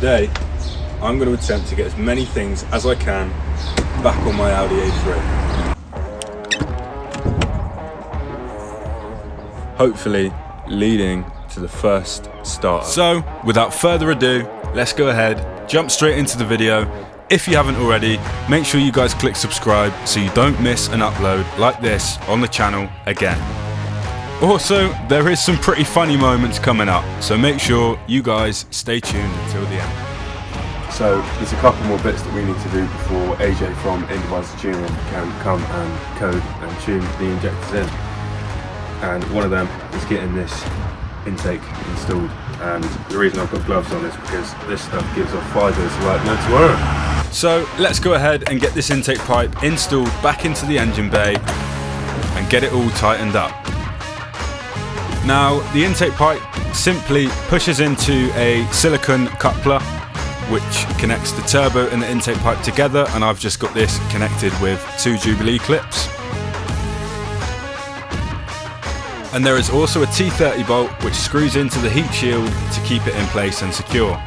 today I'm going to attempt to get as many things as I can back on my Audi A3. Hopefully leading to the first starter. So without further ado, let's go ahead, jump straight into the video. If you haven't already, make sure you guys click subscribe so you don't miss an upload like this on the channel again. Also, there is some pretty funny moments coming up, so make sure you guys stay tuned until the end. So there's a couple more bits that we need to do before AJ from In-Device Tuning can come and code and tune the injectors in. And one of them is getting this intake installed. And the reason I've got gloves on is because this stuff gives off fibres like no tomorrow. So let's go ahead and get this intake pipe installed back into the engine bay and get it all tightened up. Now the intake pipe simply pushes into a silicone coupler which connects the turbo and the intake pipe together, and I've just got this connected with 2 Jubilee clips. And there is also a T30 bolt which screws into the heat shield to keep it in place and secure.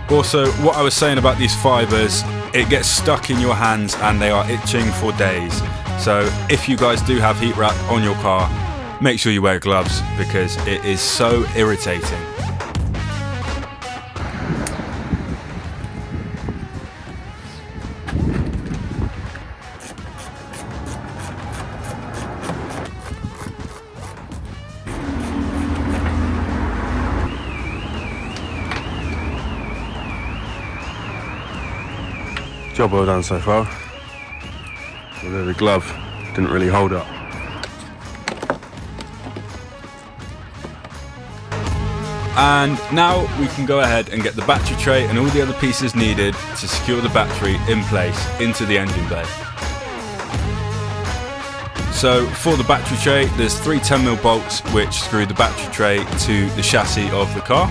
Also, what I was saying about these fibres, it gets stuck in your hands and they are itching for days. So if you guys do have heat wrap on your car, make sure you wear gloves because it is so irritating. Job well done so far. Although the glove didn't really hold up. And now we can go ahead and get the battery tray and all the other pieces needed to secure the battery in place into the engine bay. So for the battery tray, there's 3 10mm bolts which screw the battery tray to the chassis of the car.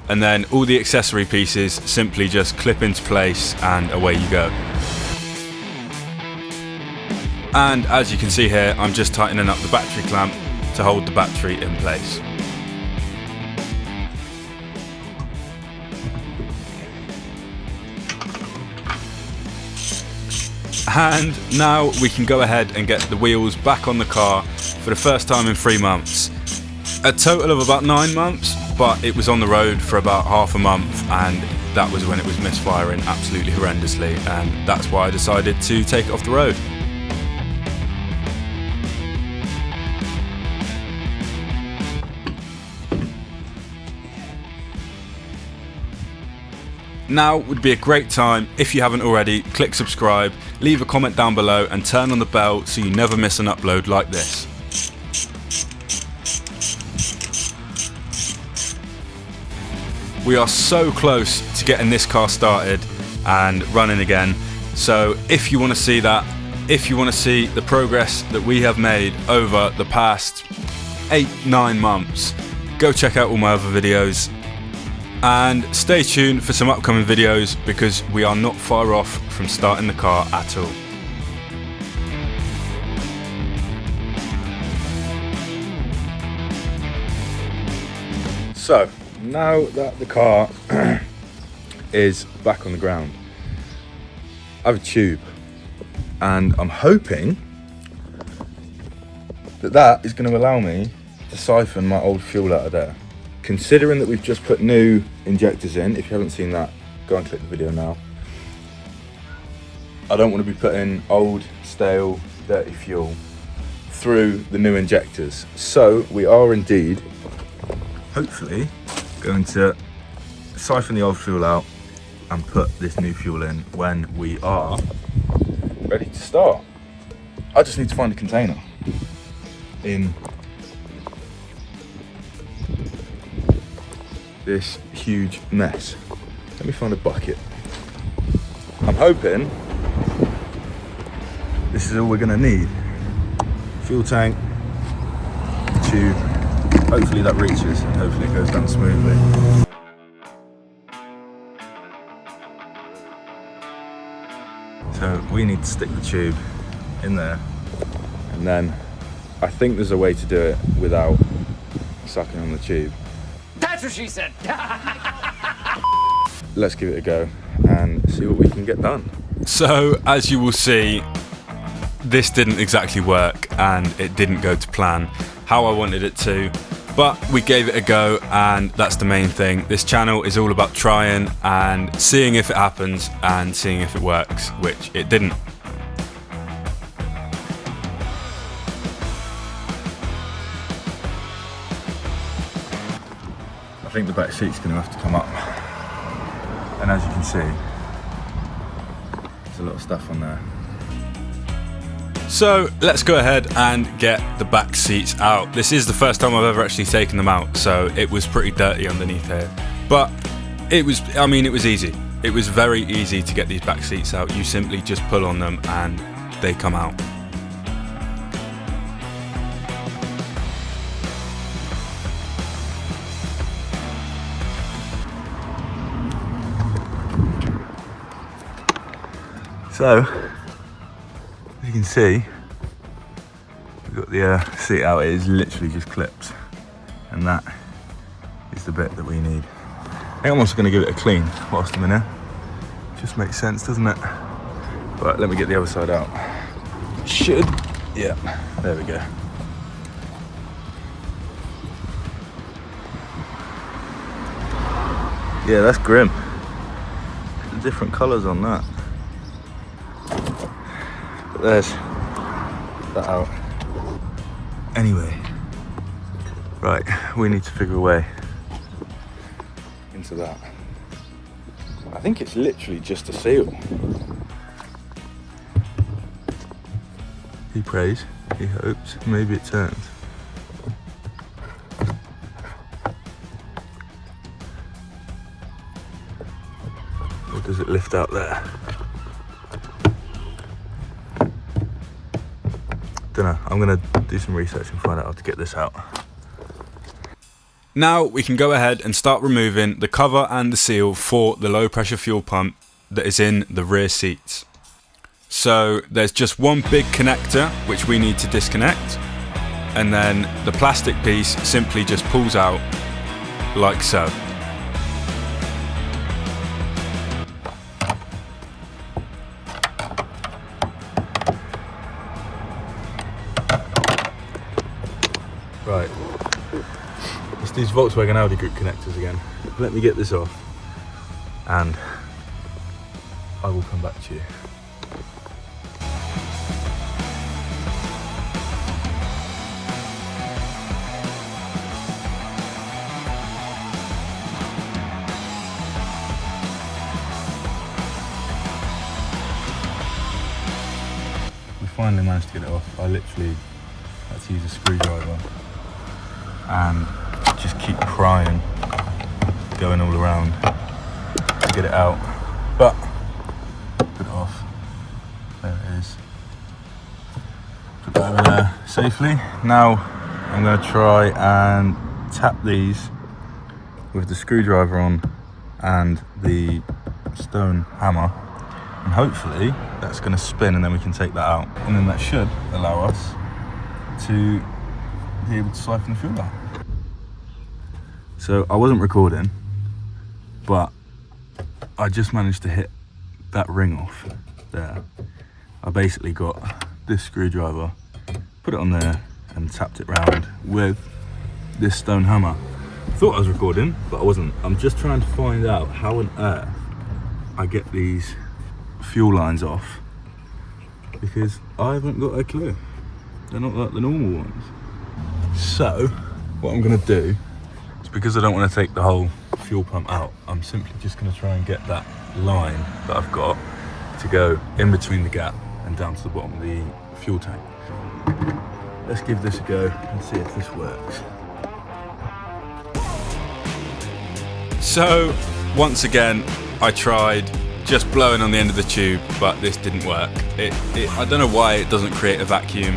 And then all the accessory pieces simply just clip into place and away you go. And as you can see here, I'm just tightening up the battery clamp to hold the battery in place. And now we can go ahead and get the wheels back on the car for the first time in 3 months. A total of about 9 months, but it was on the road for about half a month, and that was when it was misfiring absolutely horrendously, and that's why I decided to take it off the road. Now would be a great time, if you haven't already, click subscribe, leave a comment down below and turn on the bell so you never miss an upload like this. We are so close to getting this car started and running again, so if you want to see that, if you want to see the progress that we have made over the past 8-9 months, go check out all my other videos and stay tuned for some upcoming videos because we are not far off from starting the car at all. So now that the car is back on the ground, I have a tube and I'm hoping that that is going to allow me to siphon my old fuel out of there. Considering that we've just put new injectors in, if you haven't seen that, go and click the video now. I don't want to be putting old, stale, dirty fuel through the new injectors. So we are indeed, hopefully, going to siphon the old fuel out and put this new fuel in when we are ready to start. I just need to find a container in this huge mess. Let me find a bucket. I'm hoping this is all we're gonna need. Fuel tank, tube, hopefully that reaches and hopefully it goes down smoothly. So we need to stick the tube in there, and then I think there's a way to do it without sucking on the tube. That's what she said. Let's give it a go and see what we can get done. So, as you will see, this didn't exactly work and it didn't go to plan how I wanted it to, but we gave it a go, and that's the main thing. This channel is all about trying and seeing if it happens and seeing if it works, which it didn't. I think the back seat's going to have to come up, and as you can see, there's a lot of stuff on there. So let's go ahead and get the back seats out. This is the first time I've ever actually taken them out, so it was pretty dirty underneath here. But it was easy. It was very easy to get these back seats out. You simply just pull on them and they come out. So, as you can see, we've got the seat out. It is literally just clipped, and that is the bit that we need. I think I'm also going to give it a clean whilst I'm in here. Just makes sense, doesn't it? But let me get the other side out. Should, yeah, there we go. Yeah, that's grim. The different colours on that. But there's that out. Anyway, right, we need to figure a way into that. I think it's literally just a seal. He prays, he hopes, maybe it turns. Or does it lift out there? Dunno, I'm gonna do some research and find out how to get this out. Now we can go ahead and start removing the cover and the seal for the low pressure fuel pump that is in the rear seats. So there's just one big connector which we need to disconnect, and then the plastic piece simply just pulls out like so. Right, it's these Volkswagen Audi group connectors again. Let me get this off and I will come back to you. We finally managed to get it off. I literally had to use a screwdriver and just keep prying, going all around to get it out, but put it off. There it is. Put that over there safely. Now I'm going to try and tap these with the screwdriver on and the stone hammer, and hopefully that's going to spin and then we can take that out, and then that should allow us to be able to siphon the fuel out. So I wasn't recording, but I just managed to hit that ring off there. I basically got this screwdriver, put it on there and tapped it round with this stone hammer. Thought I was recording, but I wasn't. I'm just trying to find out how on earth I get these fuel lines off, because I haven't got a clue. They're not like the normal ones. So what I'm going to do is, because I don't want to take the whole fuel pump out, I'm simply just going to try and get that line that I've got to go in between the gap and down to the bottom of the fuel tank. Let's give this a go and see if this works. So once again I tried just blowing on the end of the tube, but this didn't work. I don't know why it doesn't create a vacuum.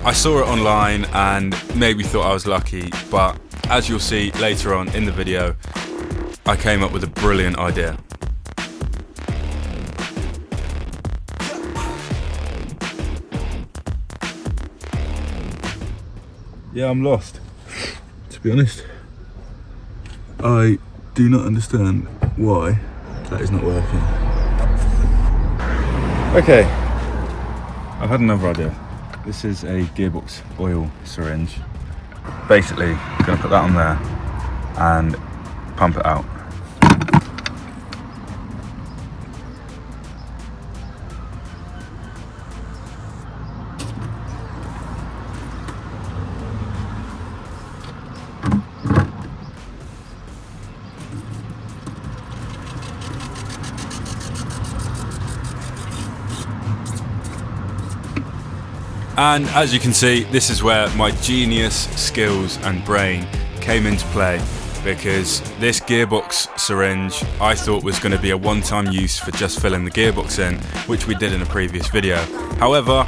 I saw it online and maybe thought I was lucky, but as you'll see later on in the video, I came up with a brilliant idea. Yeah, I'm lost. To be honest, I do not understand why that is not working. Okay, I've had another idea. This is a gearbox oil syringe. Basically, I'm going to put that on there and pump it out. And as you can see, this is where my genius skills and brain came into play, because this gearbox syringe I thought was going to be a one-time use for just filling the gearbox in, which we did in a previous video. However,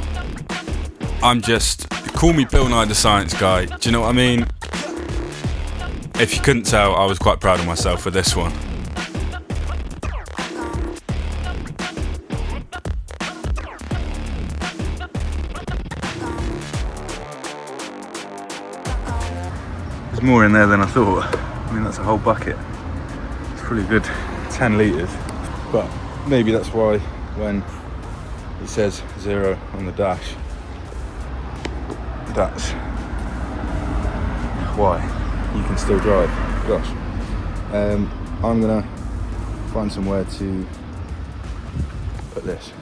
call me Bill Nye the Science Guy, do you know what I mean? If you couldn't tell, I was quite proud of myself for this one. There's more in there than I thought. I mean, that's a whole bucket. It's pretty good, 10 litres. But maybe that's why when it says 0 on the dash, that's why you can still drive. Gosh. I'm gonna find somewhere to put this.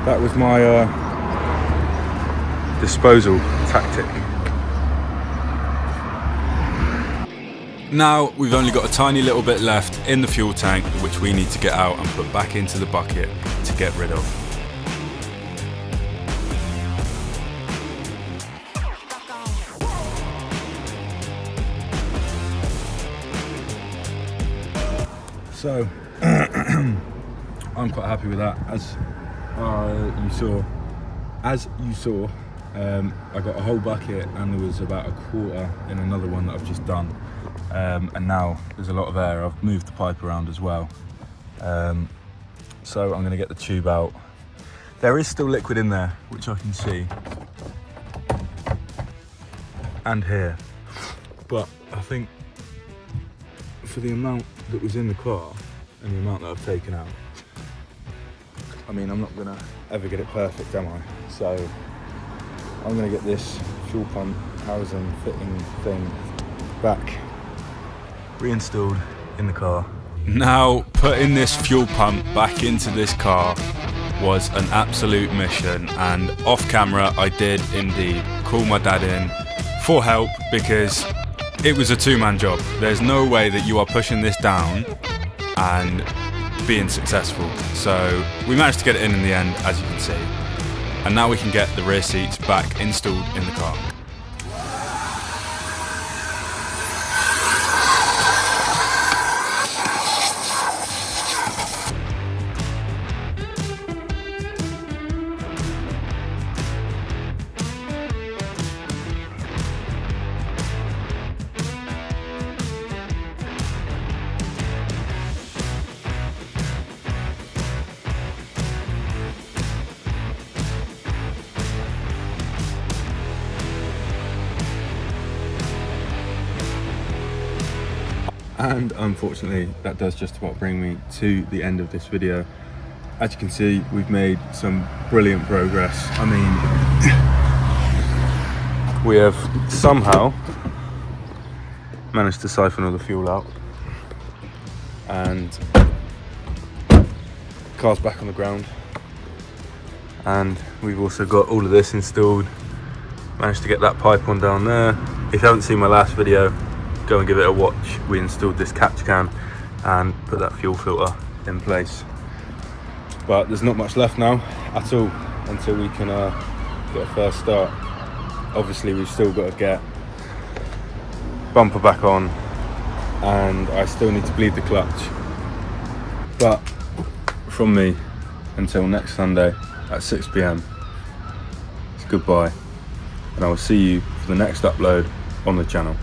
That was my disposal tactic. Now we've only got a tiny little bit left in the fuel tank, which we need to get out and put back into the bucket to get rid of. So I'm quite happy with that. As you saw, I got a whole bucket and there was about a quarter in another one that I've just done, and now there's a lot of air. I've moved the pipe around as well, so I'm going to get the tube out. There is still liquid in there, which I can see, and here, but I think for the amount that was in the car and the amount that I've taken out, I mean, I'm not gonna ever get it perfect, am I? So I'm gonna get this fuel pump housing fitting thing back reinstalled in the car. Now, putting this fuel pump back into this car was an absolute mission, and off camera I did indeed call my dad in for help, because it was a two-man job. There's no way that you are pushing this down and being successful. So we managed to get it in the end, as you can see, and now we can get the rear seats back installed in the car. And unfortunately, that does just about bring me to the end of this video. As you can see, we've made some brilliant progress. I mean, we have somehow managed to siphon all the fuel out, and the car's back on the ground, and we've also got all of this installed. Managed to get that pipe on down there. If you haven't seen my last video, go and give it a watch. We installed this catch can and put that fuel filter in place. But there's not much left now at all until we can get a first start. Obviously we've still got to get bumper back on, and I still need to bleed the clutch. But from me, until next Sunday, at 6 p.m. It's goodbye, and I will see you for the next upload on the channel.